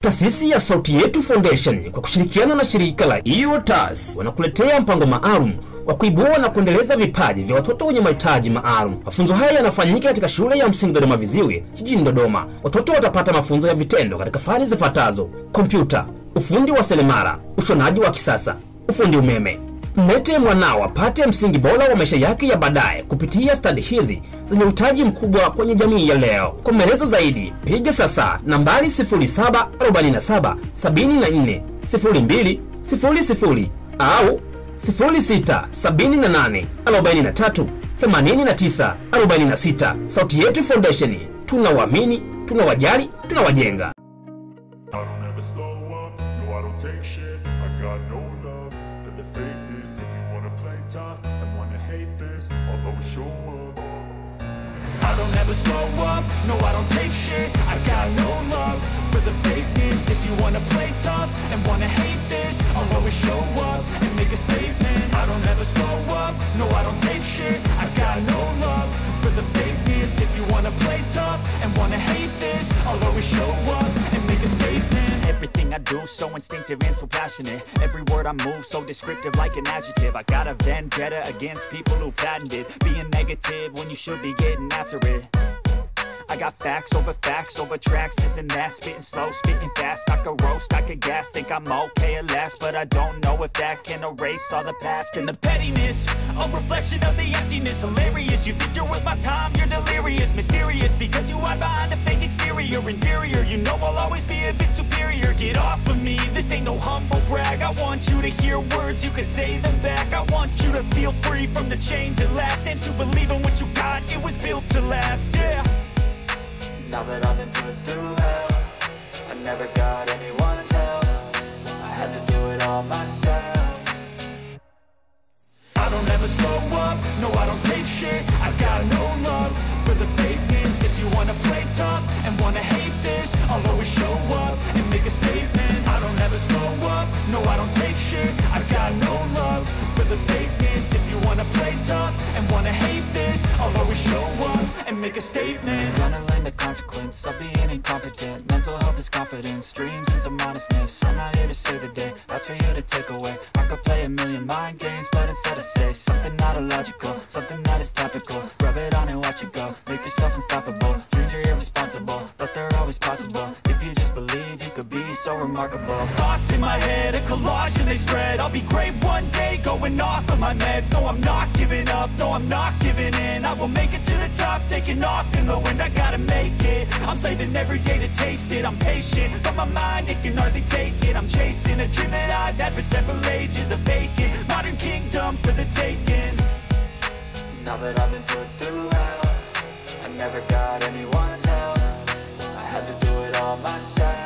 Taasisi ya Sauti Yetu Foundation kwa kushirikiana na shirika la EOTAS wanakuletea mpango maalum wa kuibua na kuendeleza vipaji vya watoto wenye mahitaji maalum. Mafunzo haya yanafanyika katika shule ya msingi Dodoma Viziwi jijini Dodoma. Watoto watapata mafunzo ya vitendo katika fani zifuatazo: kompyuta, ufundi wa seremala, ushonaji wa kisasa, ufundi umeme. Mlete mwanao apate msingi bora wa maisha yake ya baadaye kupitia stadi hizi zenye uhitaji mkubwa kwenye jamii ya leo. Kwa maelezo zaidi, piga sasa nambari 0747 74 0200 au 0678 43 89 46. Sauti Yetu Foundation, tunawaamini, tunawajali, tunawajenga. I don't ever slow up, no I don't take shit. I got no love for the fakeness. If you wanna play tough and wanna hate this, I'll always show up and make a statement. I don't ever slow up, no I don't take shit. I got no love for the fakeness. If you wanna play tough and wanna hate this, I'll always show up and make a statement. Everything I do so instinctive and so passionate. Every word I move so descriptive like an adjective. I got a vendetta against people who patented being negative when you should be getting after it. I got facts over tracks, this and that. Spitting slow, spitting fast. I could roast, I could gas. Think I'm okay at last, but I don't know if that can erase all the past. And the pettiness, a reflection of the emptiness. Hilarious, you think you're worth my time, you're delirious. Mysterious, because you hide behind a fake exterior. Inferior, you know I'll always be a bit superior. Get off of me, this ain't no humble brag. I want you to hear words, you can say them back. I want you to feel free from the chains that last, and to believe in what you got, it was built to last, yeah. Now that I've been put through hell, I never got anyone's help. I had to do it all myself. I don't ever slow up, no I don't take shit. I got no love for the fakeness. If you wanna play tough and wanna hate this, I'll always show up and make a statement. I don't ever slow up, no I don't take shit. I got no love for the fakeness. If you wanna play tough and wanna hate this, I'll always show up and make a statement. Gonna learn the consequence of being incompetent. Mental health is confidence, dreams and some honestness. I'm not here to save the day, that's for you to take away. I could play a million mind games, but instead I say something not illogical, something that is topical. Rub it on and watch it go, make yourself unstoppable. Dreams are irresponsible, but they're always possible. If you just believe, you could be so remarkable. Thoughts in my head, a collage and they spread. I'll be great one day, going off of my meds. No, I'm not giving up, no, I'm not giving in. I will make it to the top, taking off in the wind. I gotta make it, I'm saving every day to taste it. I'm patient, but my mind, it can hardly take it. I'm chasing a dream that I've had for several ages. A vacant, modern kingdom for the taking. Now that I've been put through hell, I never got anyone's help. I had to do it all myself.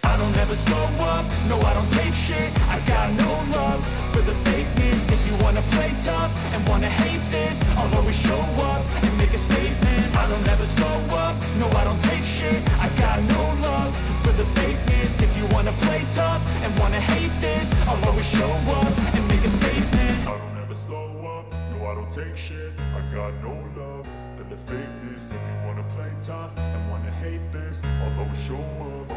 I don't ever slow up, no I don't take shit. I got no love for the fakeness. If you wanna play tough and wanna hate this, I'll always show up and make a statement. I don't ever slow up, no I don't take shit. I got no love for the fakeness. If you wanna play tough and wanna hate this, I'll always show up and make a statement. I don't ever slow up, no I don't take shit. I got no love for the fakeness. If you wanna play tough and wanna hate this, I'll always show up.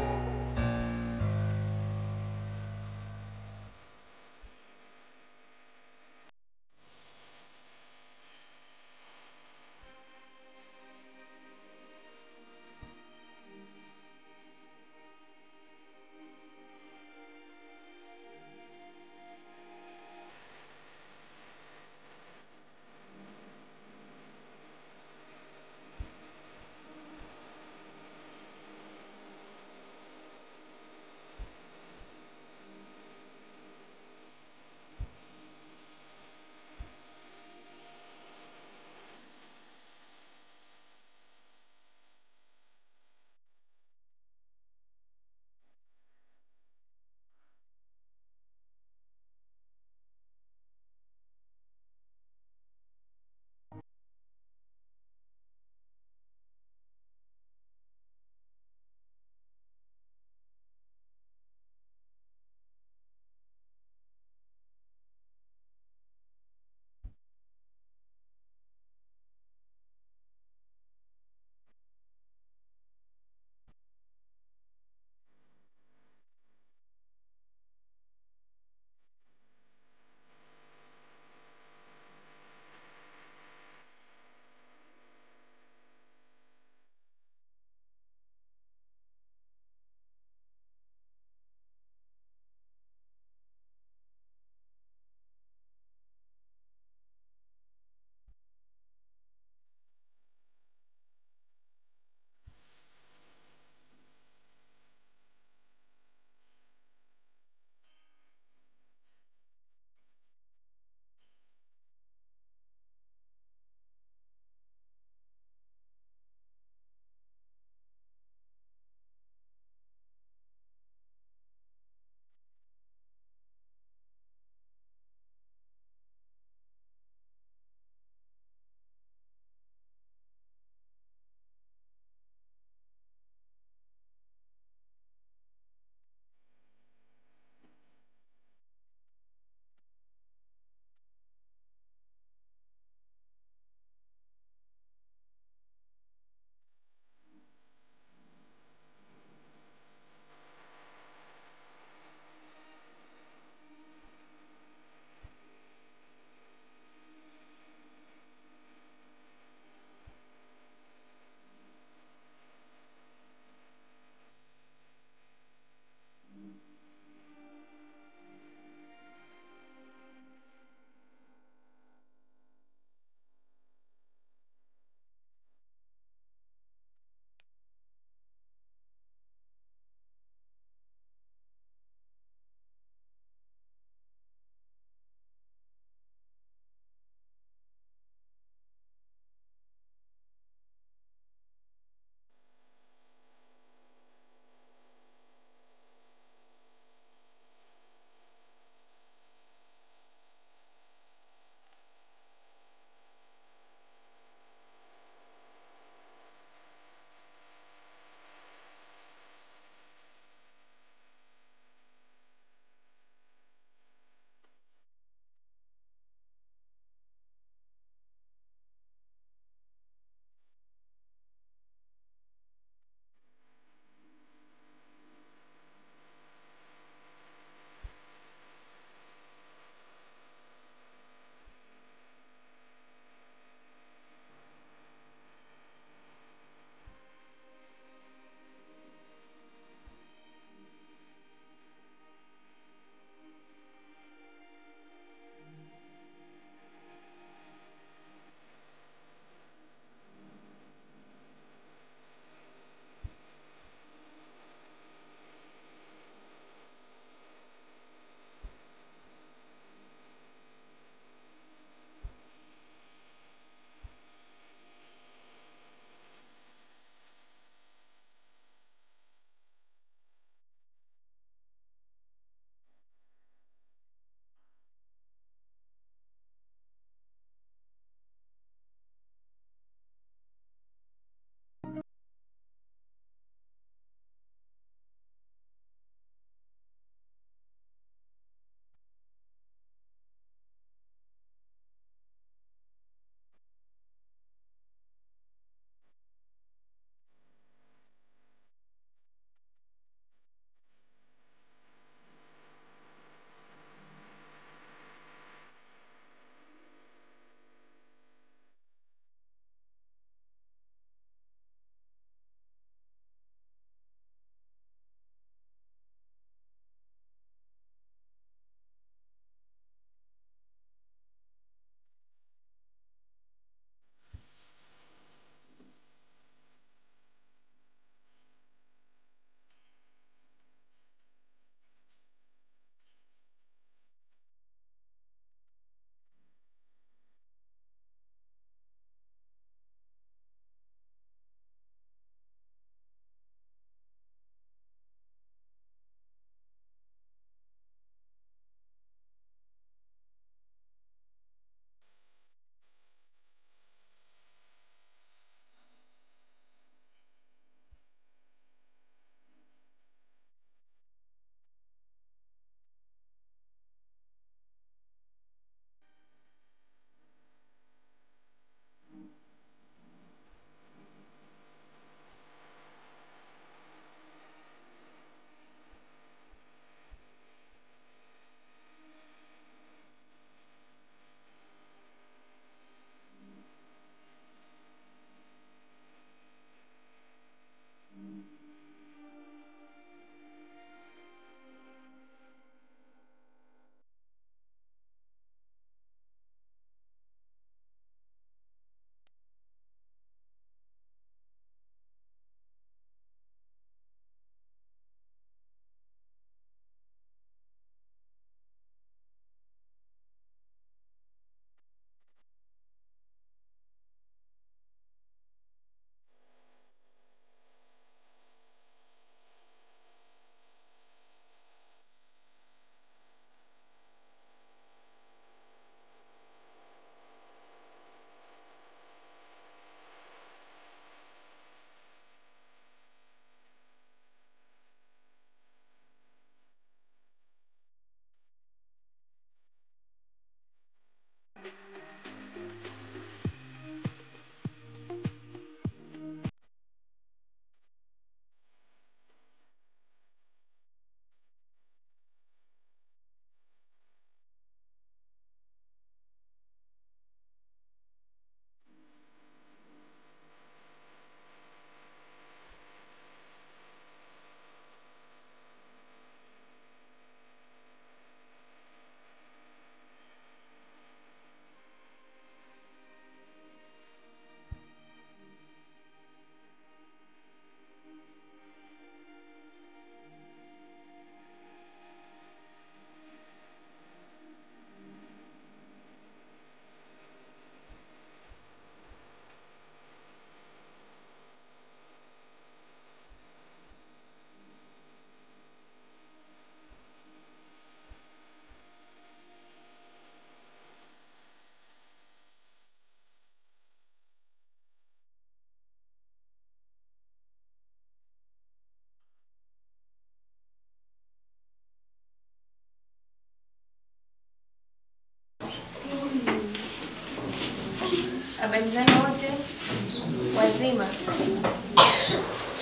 wazima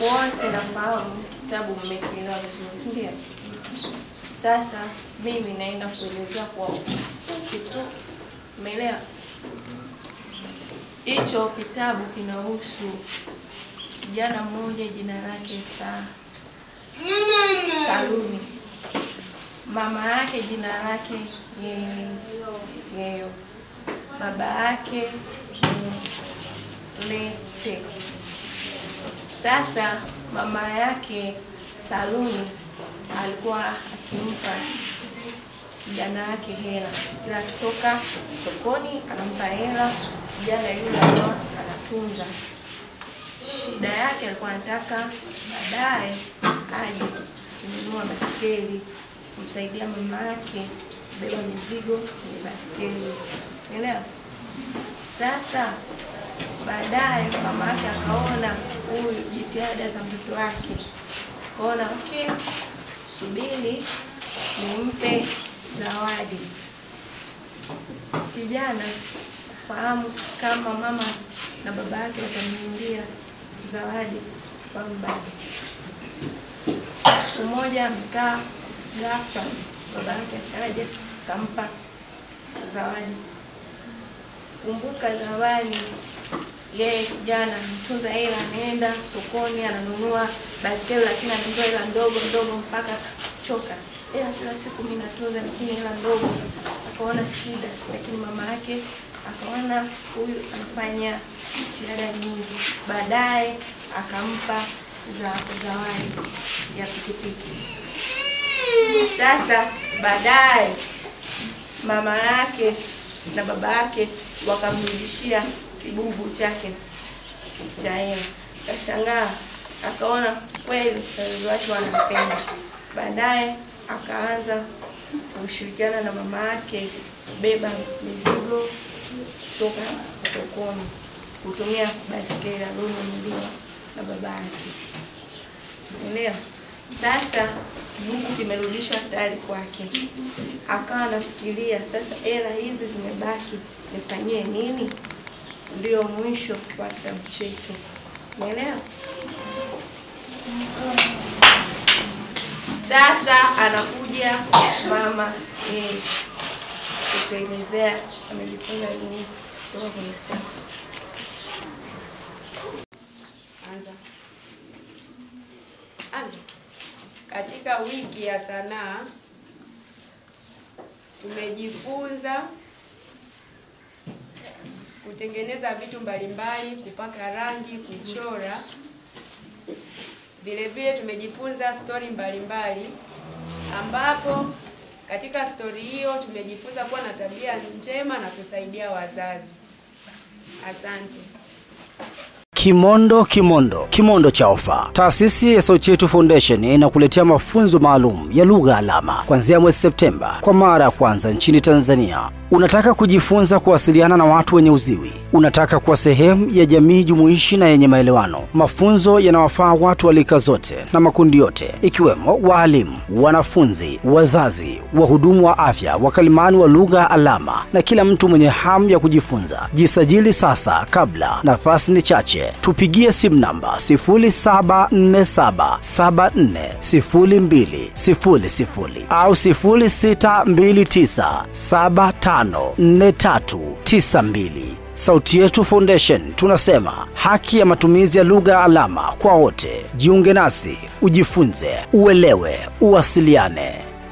wote nafahamu kitabu mmekielewa vizuri, si ndio? Sasa mimi naenda kuelezea kwa ufupi tu. Umeelewa? Hicho kitabu kinahusu kijana mmoja jina lake Saluni. Mama yake jina lake Ngeyo. Baba yake Lete. Sasa mama yake Saluni alikuwa akimpa kijana yake hela. Kila kutoka sokoni anampa hela, kijana yule anatunza. Shida yake alikuwa anataka baadaye aje kununua baskeli kumsaidia mama yake kubeba mizigo kwenye baskeli. Unaelewa? Sasa baadaye mama yake akaona huyu jitihada za mtoto wake. Kaona okay, subiri nimpe zawadi. Kijana fahamu kama mama na baba yake watamnunulia zawadi kwa mbali. Mmoja mkaa ghafla baba yake akaja kampa zawadi. Kumbuka zawadi, yeye kijana mtunza hela, anaenda sokoni ananunua baskeli, lakini ananunua hela ndogo mpaka choka. Kila siku mimi natunza lakini hela ndogo. Akaona shida, lakini mama yake akaona huyu anafanya jitihada nyingi. Baadaye akampa zawadi ya pikipiki. Sasa baadaye mama yake na baba yake wakamrudishia kibubu chake cha hela. Kashangaa, akaona kweli wazazi wake wanampenda. Baadaye akaanza kushirikiana na mama yake kubeba mizigo kutoka sokoni kutumia baskeli aliyonunuliwa na baba yake. Unaelewa? Sasa kibubu kimerudishwa tayari kwake. Akawa anafikiria sasa hela hizi zimebaki nifanyie nini? Ndio mwisho wa kitabu chetu. Unaelewa? Sasa anakuja mama kutuelezea amejifunza nini kutoka kwenye kitabu. Anza. Katika wiki ya sanaa tumejifunza kutengeneza vitu mbalimbali, kupaka rangi, kuchora. Vile vile tumejifunza story mbalimbali, ambapo katika story hiyo tumejifunza kuwa na tabia njema na kusaidia wazazi. Asante. Kimondo cha ofa. Taasisi ya Sauti Yetu Foundation inakuletea mafunzo maalum ya lugha alama kuanzia mwezi Septemba kwa mara ya kwanza nchini Tanzania. Unataka kujifunza kuwasiliana na watu wenye uziwi? Unataka kuwa sehemu ya jamii jumuishi na yenye maelewano? Mafunzo yanawafaa watu wa rika zote na makundi yote, ikiwemo walimu, wanafunzi, wazazi, wahudumu wa afya, wakalimani wa lugha alama na kila mtu mwenye hamu ya kujifunza. Jisajili sasa kabla nafasi ni chache. Tupigie simu namba 0747740200 au 0629754392. Sauti Yetu Foundation tunasema haki ya matumizi ya lugha alama kwa wote. Jiunge nasi, ujifunze, uelewe, uwasiliane.